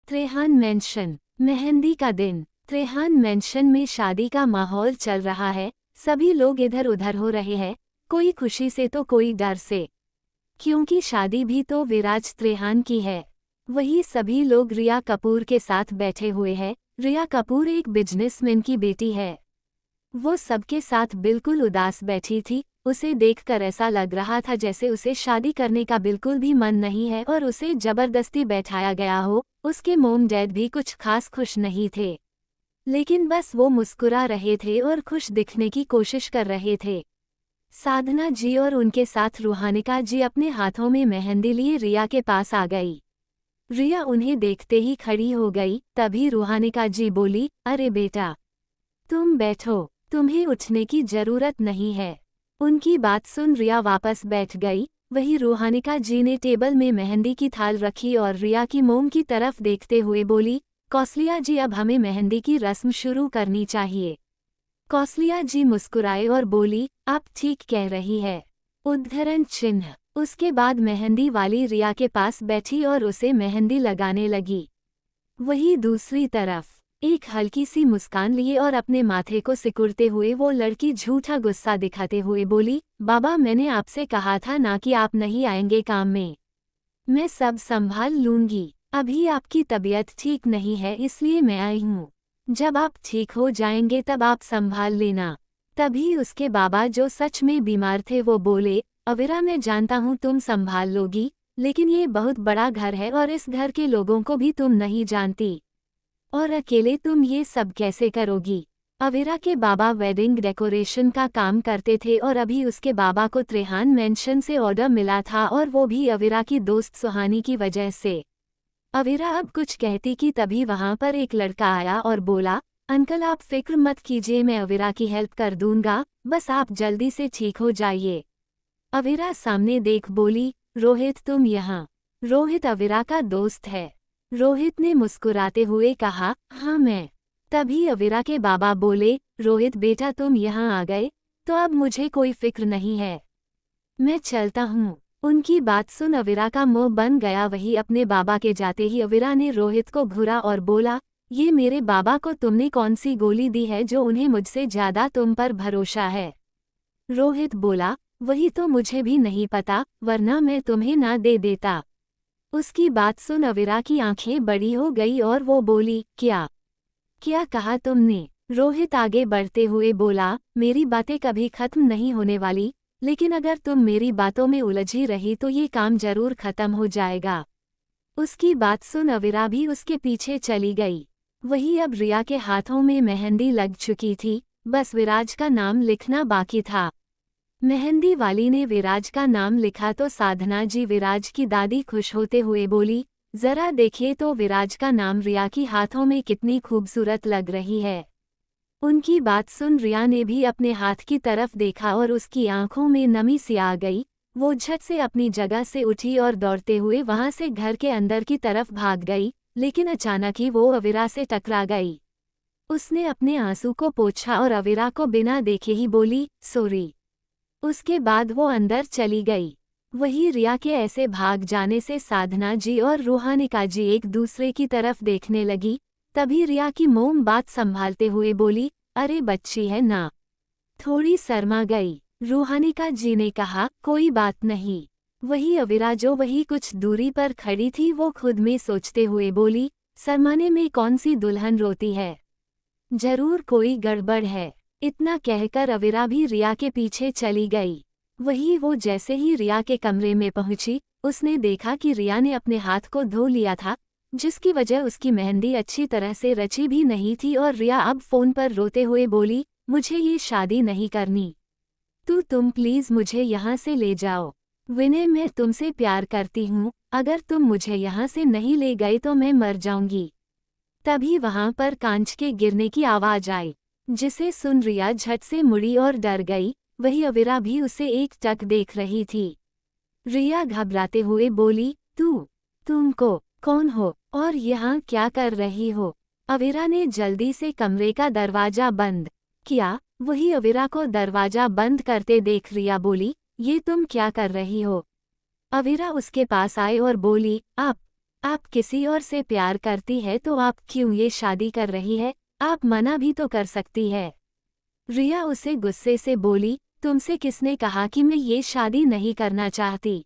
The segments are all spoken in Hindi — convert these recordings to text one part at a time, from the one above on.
त्रेहान मेंशन। मेहंदी का दिन। त्रेहान मेंशन में शादी का माहौल चल रहा है। सभी लोग इधर उधर हो रहे हैं, कोई खुशी से तो कोई डर से, क्योंकि शादी भी तो विराज त्रेहान की है। वही सभी लोग रिया कपूर के साथ बैठे हुए हैं। रिया कपूर एक बिजनेसमैन की बेटी है। वो सबके साथ बिल्कुल उदास बैठी थी। उसे देखकर ऐसा लग रहा था जैसे उसे शादी करने का बिल्कुल भी मन नहीं है और उसे जबरदस्ती बैठाया गया हो। उसके मॉम डैड भी कुछ खास खुश नहीं थे, लेकिन बस वो मुस्कुरा रहे थे और खुश दिखने की कोशिश कर रहे थे। साधना जी और उनके साथ रूहानिका जी अपने हाथों में मेहंदी लिए रिया के पास आ गई। रिया उन्हें देखते ही खड़ी हो गई। तभी रूहानिका जी बोली, अरे बेटा, तुम बैठो, तुम्हें उठने की जरूरत नहीं है। उनकी बात सुन रिया वापस बैठ गई। वही रूहानिका जी ने टेबल में मेहंदी की थाल रखी और रिया की मोम की तरफ देखते हुए बोली, कौसलिया जी, अब हमें मेहंदी की रस्म शुरू करनी चाहिए। कौसलिया जी मुस्कुराए और बोली, आप ठीक कह रही है। उद्धरण चिन्ह। उसके बाद मेहंदी वाली रिया के पास बैठी और उसे मेहंदी लगाने लगी। वही दूसरी तरफ एक हल्की सी मुस्कान लिए और अपने माथे को सिकुड़ते हुए वो लड़की झूठा गुस्सा दिखाते हुए बोली, बाबा, मैंने आपसे कहा था ना कि आप नहीं आएंगे काम में। मैं सब संभाल लूंगी। अभी आपकी तबीयत ठीक नहीं है, इसलिए मैं आई हूँ। जब आप ठीक हो जाएंगे तब आप संभाल लेना। तभी उसके बाबा, जो सच में बीमार थे, वो बोले, अविरा, मैं जानता हूँ तुम संभाल लोगी, लेकिन ये बहुत बड़ा घर है और इस घर के लोगों को भी तुम नहीं जानती, और अकेले तुम ये सब कैसे करोगी। अविरा के बाबा वेडिंग डेकोरेशन का काम करते थे और अभी उसके बाबा को त्रेहान मेंशन से ऑर्डर मिला था, और वो भी अविरा की दोस्त सुहानी की वजह से। अविरा अब कुछ कहती कि तभी वहां पर एक लड़का आया और बोला, अंकल, आप फिक्र मत कीजिए, मैं अविरा की हेल्प कर दूंगा, बस आप जल्दी से ठीक हो जाइए। अविरा सामने देख बोली, रोहित, तुम यहाँ। रोहित अविरा का दोस्त है। रोहित ने मुस्कुराते हुए कहा, हाँ मैं। तभी अविरा के बाबा बोले, रोहित बेटा, तुम यहाँ आ गए तो अब मुझे कोई फिक्र नहीं है, मैं चलता हूँ। उनकी बात सुन अविरा का मुंह बन गया। वही अपने बाबा के जाते ही अविरा ने रोहित को घूरा और बोला, ये मेरे बाबा को तुमने कौन सी गोली दी है जो उन्हें मुझसे ज्यादा तुम पर भरोसा है। रोहित बोला, वही तो मुझे भी नहीं पता, वरना मैं तुम्हें ना दे देता। उसकी बात सुन अविरा की आंखें बड़ी हो गई और वो बोली, क्या क्या कहा तुमने। रोहित आगे बढ़ते हुए बोला, मेरी बातें कभी खत्म नहीं होने वाली, लेकिन अगर तुम मेरी बातों में उलझी रही तो ये काम जरूर खत्म हो जाएगा। उसकी बात सुन अविरा भी उसके पीछे चली गई। वही अब रिया के हाथों में मेहंदी लग चुकी थी, बस विराज का नाम लिखना बाकी था। मेहंदी वाली ने विराज का नाम लिखा तो साधना जी, विराज की दादी, खुश होते हुए बोली, जरा देखिए तो विराज का नाम रिया की हाथों में कितनी खूबसूरत लग रही है। उनकी बात सुन रिया ने भी अपने हाथ की तरफ देखा और उसकी आंखों में नमी सी आ गई। वो झट से अपनी जगह से उठी और दौड़ते हुए वहां से घर के अंदर की तरफ भाग गई, लेकिन अचानक ही वो अविरा से टकरा गई। उसने अपने आंसू को पोंछा और अविरा को बिना देखे ही बोली, सॉरी। उसके बाद वो अंदर चली गई। वही रिया के ऐसे भाग जाने से साधना जी और रूहानिका जी एक दूसरे की तरफ देखने लगी। तभी रिया की मोम बात संभालते हुए बोली, अरे बच्ची है ना, थोड़ी शर्मा गई। रूहानिका जी ने कहा, कोई बात नहीं। वही अविरा, जो वही कुछ दूरी पर खड़ी थी, वो खुद में सोचते हुए बोली, शर्माने में कौन सी दुल्हन रोती है, जरूर कोई गड़बड़ है। इतना कहकर अविरा भी रिया के पीछे चली गई। वही वो जैसे ही रिया के कमरे में पहुंची, उसने देखा कि रिया ने अपने हाथ को धो लिया था, जिसकी वजह उसकी मेहंदी अच्छी तरह से रची भी नहीं थी। और रिया अब फोन पर रोते हुए बोली, मुझे ये शादी नहीं करनी, तुम प्लीज मुझे यहाँ से ले जाओ। विनय, मैं तुमसे प्यार करती हूँ, अगर तुम मुझे यहाँ से नहीं ले गए तो मैं मर जाऊंगी। तभी वहां पर कांच के गिरने की आवाज आई, जिसे सुन रिया झट से मुड़ी और डर गई। वही अविरा भी उसे एक टक देख रही थी। रिया घबराते हुए बोली, तुमको कौन हो और यहाँ क्या कर रही हो। अविरा ने जल्दी से कमरे का दरवाजा बंद किया। वही अविरा को दरवाजा बंद करते देख रिया बोली, ये तुम क्या कर रही हो। अविरा उसके पास आए और बोली, आप आप किसी और से प्यार करती है तो आप क्यों ये शादी कर रही है, आप मना भी तो कर सकती है। रिया उसे गुस्से से बोली, तुमसे किसने कहा कि मैं ये शादी नहीं करना चाहती?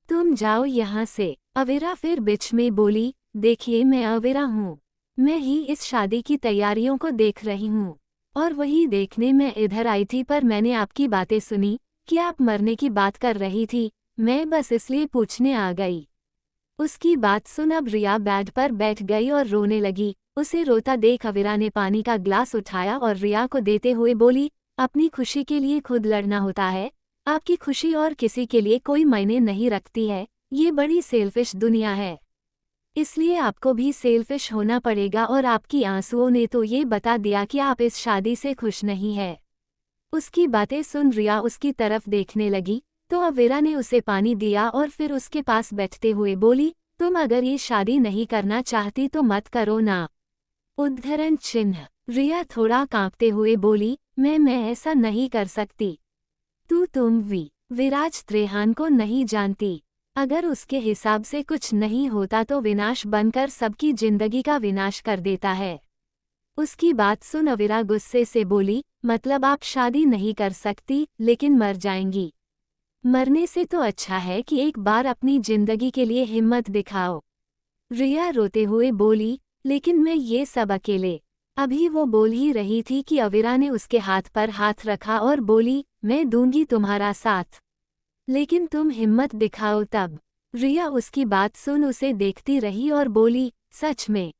तुम जाओ यहाँ से। अविरा फिर बीच में बोली, देखिए मैं अविरा हूँ। मैं ही इस शादी की तैयारियों को देख रही हूँ। और वही देखने मैं इधर आई थी, पर मैंने आपकी बातें सुनी कि आप मरने की बात कर रही थी। मैं बस इसलिए पूछने आ गई। उसकी बात सुन अब रिया बेड पर बैठ गई और रोने लगी। उसे रोता देख अविरा ने पानी का ग्लास उठाया और रिया को देते हुए बोली, अपनी खुशी के लिए खुद लड़ना होता है। आपकी खुशी और किसी के लिए कोई मायने नहीं रखती है। ये बड़ी सेल्फिश दुनिया है, इसलिए आपको भी सेल्फिश होना पड़ेगा। और आपकी आंसुओं ने तो ये बता दिया कि आप इस शादी से खुश नहीं है। उसकी बातें सुन रिया उसकी तरफ देखने लगी तो अविरा ने उसे पानी दिया और फिर उसके पास बैठते हुए बोली, तुम अगर ये शादी नहीं करना चाहती तो मत करो ना। उद्धरण चिन्ह। रिया थोड़ा कांपते हुए बोली, मैं ऐसा नहीं कर सकती। तुम विराज त्रेहान को नहीं जानती। अगर उसके हिसाब से कुछ नहीं होता तो विनाश बनकर सबकी जिंदगी का विनाश कर देता है। उसकी बात सुन अविरा गुस्से से बोली, मतलब आप शादी नहीं कर सकती लेकिन मर जाएंगी? मरने से तो अच्छा है कि एक बार अपनी जिंदगी के लिए हिम्मत दिखाओ। रिया रोते हुए बोली, लेकिन मैं ये सब अकेले। अभी वो बोल ही रही थी कि अविरा ने उसके हाथ पर हाथ रखा और बोली, मैं दूंगी तुम्हारा साथ, लेकिन तुम हिम्मत दिखाओ तब। रिया उसकी बात सुन उसे देखती रही और बोली, सच में?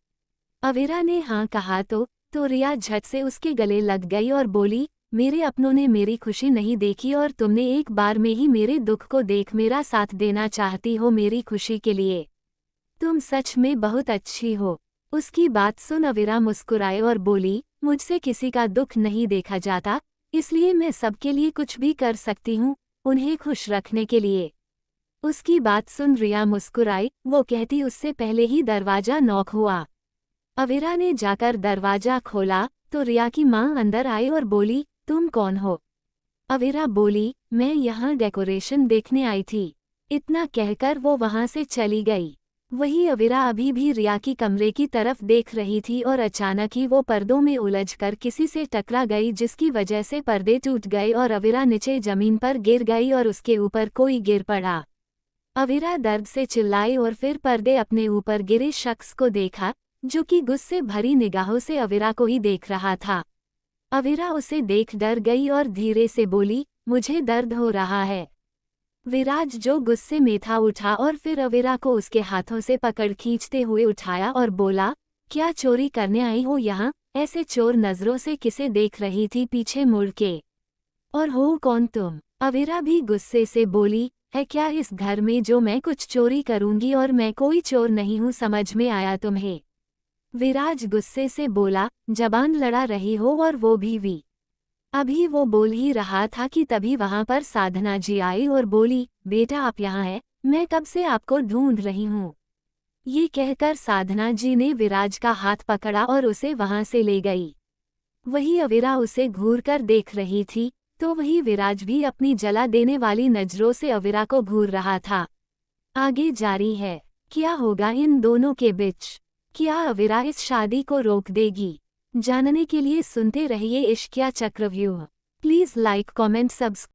अविरा ने हाँ कहा तो रिया झट से उसके गले लग गई और बोली, मेरे अपनों ने मेरी खुशी नहीं देखी और तुमने एक बार में ही मेरे दुख को देख मेरा साथ देना चाहती हो मेरी खुशी के लिए। तुम सच में बहुत अच्छी हो। उसकी बात सुन अविरा मुस्कुराए और बोली, मुझसे किसी का दुख नहीं देखा जाता, इसलिए मैं सबके लिए कुछ भी कर सकती हूँ, उन्हें खुश रखने के लिए। उसकी बात सुन रिया मुस्कुराई, वो कहती उससे पहले ही दरवाजा नॉक हुआ। अविरा ने जाकर दरवाजा खोला तो रिया की माँ अंदर आई और बोली, तुम कौन हो? अविरा बोली, मैं यहाँ डेकोरेशन देखने आई थी। इतना कहकर वो वहाँ से चली गई। वही अविरा अभी भी रिया की कमरे की तरफ देख रही थी और अचानक ही वो पर्दों में उलझकर किसी से टकरा गई, जिसकी वजह से पर्दे टूट गए और अविरा नीचे जमीन पर गिर गई और उसके ऊपर कोई गिर पड़ा। अविरा दर्द से चिल्लाई और फिर पर्दे अपने ऊपर गिरे शख्स को देखा, जो कि गुस्से भरी निगाहों से अविरा को ही देख रहा था। अविरा उसे देख डर गई और धीरे से बोली, मुझे दर्द हो रहा है। विराज जो गुस्से में था उठा और फिर अविरा को उसके हाथों से पकड़ खींचते हुए उठाया और बोला, क्या चोरी करने आई हो यहाँ? ऐसे चोर नजरों से किसे देख रही थी पीछे मुड़ के? और हो कौन तुम? अविरा भी गुस्से से बोली, है क्या इस घर में जो मैं कुछ चोरी करूंगी? और मैं कोई चोर नहीं हूँ, समझ में आया तुम्हें? विराज गुस्से से बोला, जबान लड़ा रही हो और वो भी। अभी वो बोल ही रहा था कि तभी वहां पर साधना जी आई और बोली, बेटा आप यहाँ हैं, मैं कब से आपको ढूंढ रही हूँ। ये कहकर साधना जी ने विराज का हाथ पकड़ा और उसे वहां से ले गई। वही अविरा उसे घूर कर देख रही थी तो वही विराज भी अपनी जला देने वाली नजरों से अविरा को घूर रहा था। आगे जारी है, क्या होगा इन दोनों के बीच? क्या अविरा इस शादी को रोक देगी? जानने के लिए सुनते रहिए इश्किया चक्रव्यूह। Please like comment subscribe.